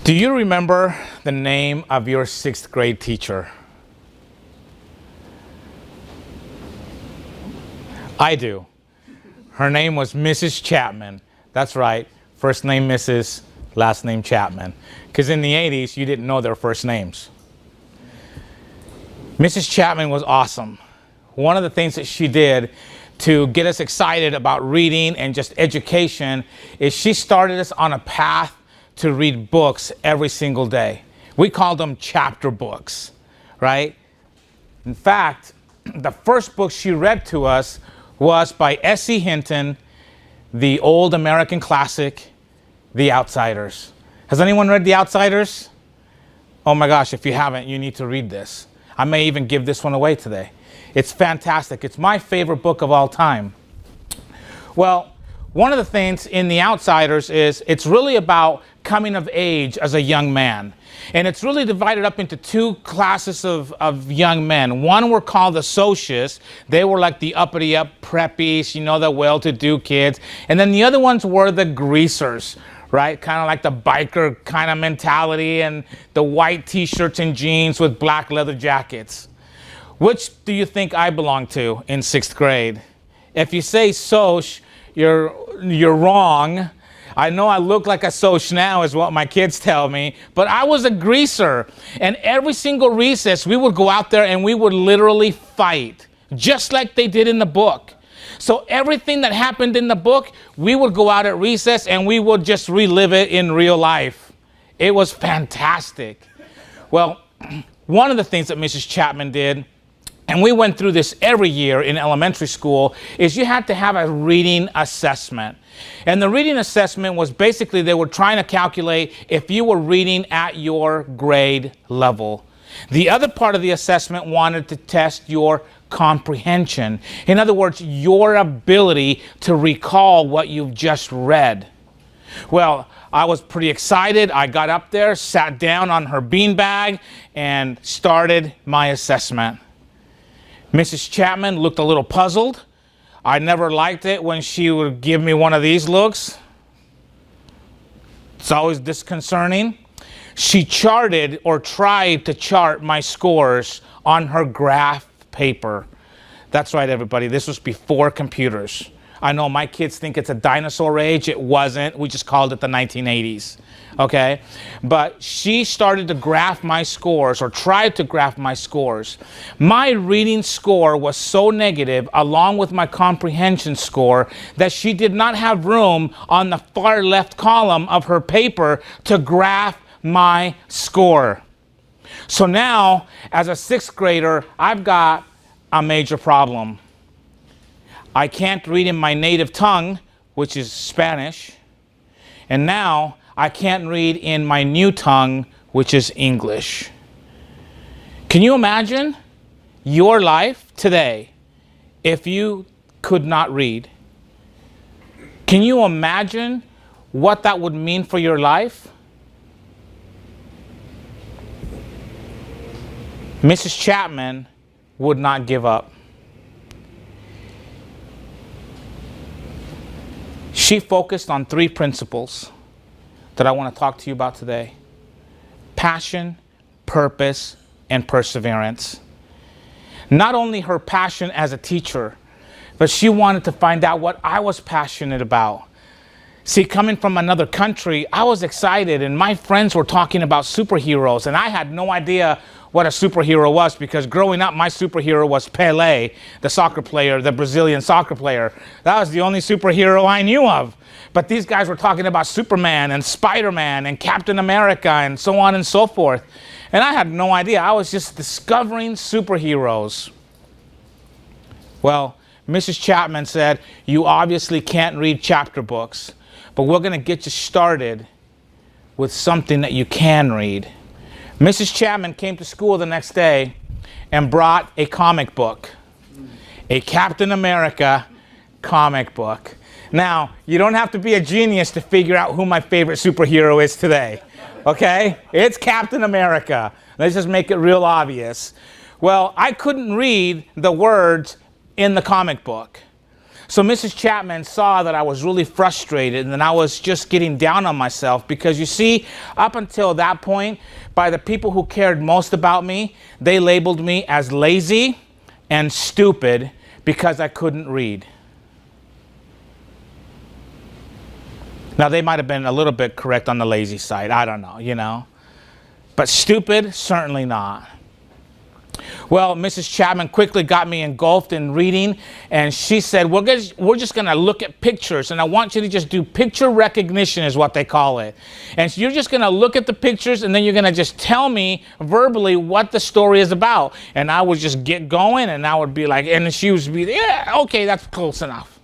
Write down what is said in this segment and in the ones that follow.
Do you remember the name of your sixth grade teacher? I do. Her name was Mrs. Chapman. That's right. First name Mrs., last name Chapman. Because in the 80s, you didn't know their first names. Mrs. Chapman was awesome. One of the things that she did to get us excited about reading and just education is she started us on a path to read books every single day. We called them chapter books, right? In fact, the first book she read to us was by S.E. Hinton, the old American classic, The Outsiders. Has anyone read The Outsiders? Oh my gosh, if you haven't, you need to read this. I may even give this one away today. It's fantastic. It's my favorite book of all time. Well, one of the things in The Outsiders is it's really about coming of age as a young man. And it's really divided up into two classes of young men. One were called the socialists. They were like the uppity up preppies, you know, the well-to-do kids. And then the other ones were the greasers, right? Kind of like the biker kind of mentality and the white t-shirts and jeans with black leather jackets. Which do you think I belong to in sixth grade? If you say soc, you're wrong. I know I look like a soc now is what my kids tell me, but I was a greaser. And every single recess, we would go out there and we would literally fight, just like they did in the book. So everything that happened in the book, we would go out at recess and we would just relive it in real life. It was fantastic. Well, one of the things that Mrs. Chapman did, and we went through this every year in elementary school, is you had to have a reading assessment. And the reading assessment was basically they were trying to calculate if you were reading at your grade level. The other part of the assessment wanted to test your comprehension. In other words, your ability to recall what you've just read. Well, I was pretty excited. I got up there, sat down on her beanbag, and started my assessment. Mrs. Chapman looked a little puzzled. I never liked it when she would give me one of these looks. It's always disconcerting. She charted or tried to chart my scores on her graph paper. That's right, everybody. This was before computers. I know my kids think it's a dinosaur age. It wasn't. We just called it the 1980s. Okay? But she started to graph my scores, or tried to graph my scores. My reading score was so negative, along with my comprehension score, that she did not have room on the far left column of her paper to graph my score. So now, as a sixth grader, I've got a major problem. I can't read in my native tongue, which is Spanish. And now I can't read in my new tongue, which is English. Can you imagine your life today if you could not read? Can you imagine what that would mean for your life? Mrs. Chapman would not give up. She focused on three principles that I want to talk to you about today: passion, purpose, and perseverance. Not only her passion as a teacher, but she wanted to find out what I was passionate about. See, coming from another country, I was excited, and my friends were talking about superheroes, and I had no idea what a superhero was, because growing up, my superhero was Pelé, the soccer player, the Brazilian soccer player. That was the only superhero I knew of. But these guys were talking about Superman and Spider-Man and Captain America and so on and so forth. And I had no idea. I was just discovering superheroes. Well, Mrs. Chapman said, you obviously can't read chapter books, but we're going to get you started with something that you can read. Mrs. Chapman came to school the next day and brought a comic book, a Captain America comic book. Now, you don't have to be a genius to figure out who my favorite superhero is today, okay? It's Captain America. Let's just make it real obvious. Well, I couldn't read the words in the comic book. So Mrs. Chapman saw that I was really frustrated and I was just getting down on myself because you see, up until that point, by the people who cared most about me, they labeled me as lazy and stupid because I couldn't read. Now, they might have been a little bit correct on the lazy side. I don't know, you know. But stupid, certainly not. Well, Mrs. Chapman quickly got me engulfed in reading, and she said, we're just going to look at pictures, and I want you to just do picture recognition is what they call it. And so you're just going to look at the pictures, and then you're going to just tell me verbally what the story is about. And I would just get going, and I would be like, and she would be, yeah, okay, that's close enough.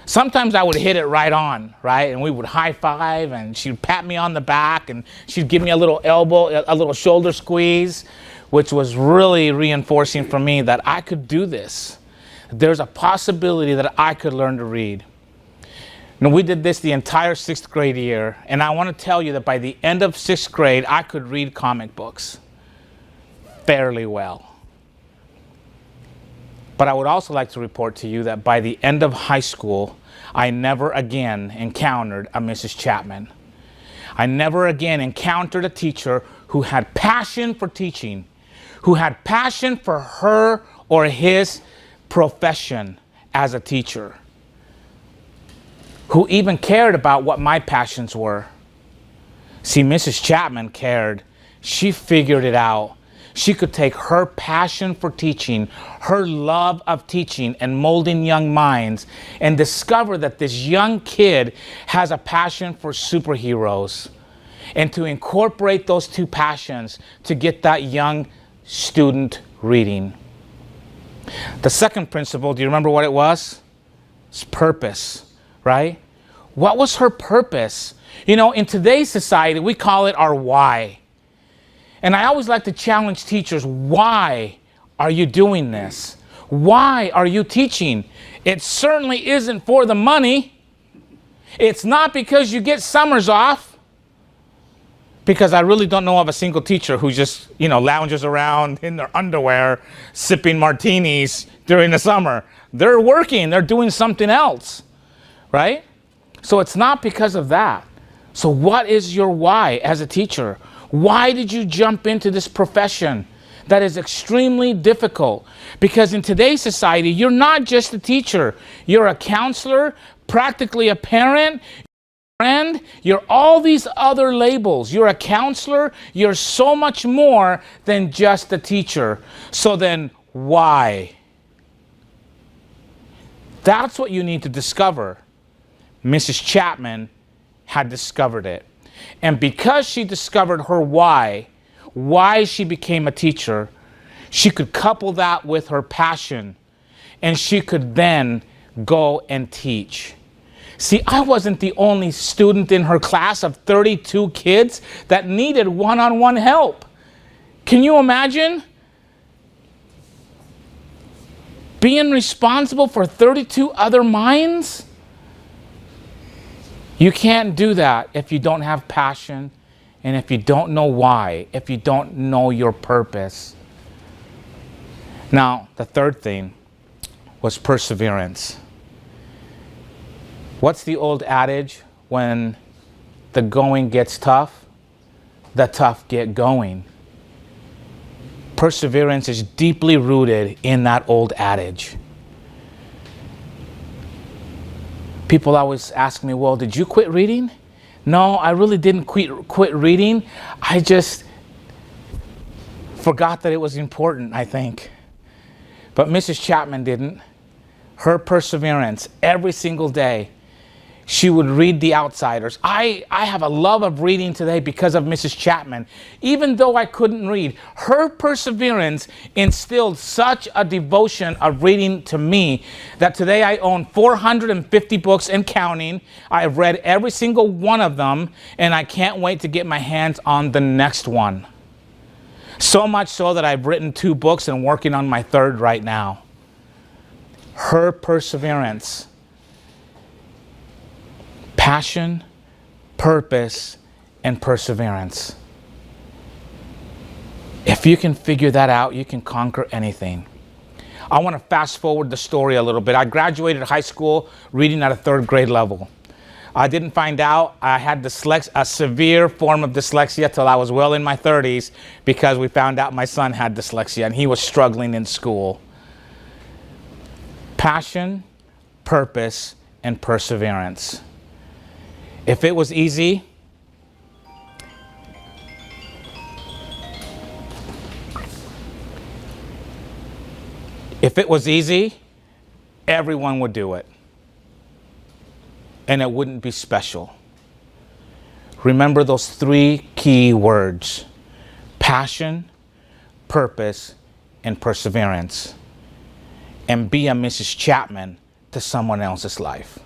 Sometimes I would hit it right on, right? And we would high five, and she'd pat me on the back, and she'd give me a little elbow, a little shoulder squeeze, which was really reinforcing for me that I could do this. There's a possibility that I could learn to read. Now, we did this the entire 6th grade year, and I want to tell you that by the end of 6th grade, I could read comic books fairly well. But I would also like to report to you that by the end of high school, I never again encountered a Mrs. Chapman. I never again encountered a teacher who had passion for teaching, who had passion for her or his profession as a teacher, who even cared about what my passions were. See, Mrs. Chapman cared. She figured it out. She could take her passion for teaching, her love of teaching and molding young minds, and discover that this young kid has a passion for superheroes, and to incorporate those two passions to get that young student reading. The second principle, do you remember what it was? It's purpose, right? What was her purpose? You know, in today's society, we call it our why. And I always like to challenge teachers, why are you doing this? Why are you teaching? It certainly isn't for the money. It's not because you get summers off. Because I really don't know of a single teacher who just, you know, lounges around in their underwear, sipping martinis during the summer. They're working, they're doing something else, right? So it's not because of that. So what is your why as a teacher? Why did you jump into this profession that is extremely difficult? Because in today's society, you're not just a teacher. You're a counselor, practically a parent, friend, you're all these other labels. You're a counselor. You're so much more than just a teacher. So then why? That's what you need to discover. Mrs. Chapman had discovered it. And because she discovered her why she became a teacher, she could couple that with her passion, and she could then go and teach. See, I wasn't the only student in her class of 32 kids that needed one-on-one help. Can you imagine being responsible for 32 other minds? You can't do that if you don't have passion and if you don't know why, if you don't know your purpose. Now, the third thing was perseverance. What's the old adage? When the going gets tough, the tough get going. Perseverance is deeply rooted in that old adage. People always ask me, well, did you quit reading? No, I really didn't quit reading. I just forgot that it was important, I think. But Mrs. Chapman didn't. Her perseverance every single day. She would read The Outsiders. I have a love of reading today because of Mrs. Chapman. Even though I couldn't read, her perseverance instilled such a devotion of reading to me that today I own 450 books and counting. I've read every single one of them, and I can't wait to get my hands on the next one. So much so that I've written 2 books and working on my 3rd right now. Her perseverance. Passion, purpose, and perseverance. If you can figure that out, you can conquer anything. I want to fast forward the story a little bit. I graduated high school reading at a 3rd grade level. I didn't find out I had a severe form of dyslexia till I was well in my 30s, because we found out my son had dyslexia and he was struggling in school. Passion, purpose, and perseverance. If it was easy, everyone would do it. And it wouldn't be special. Remember those 3 key words: passion, purpose, and perseverance. And be a Mrs. Chapman to someone else's life.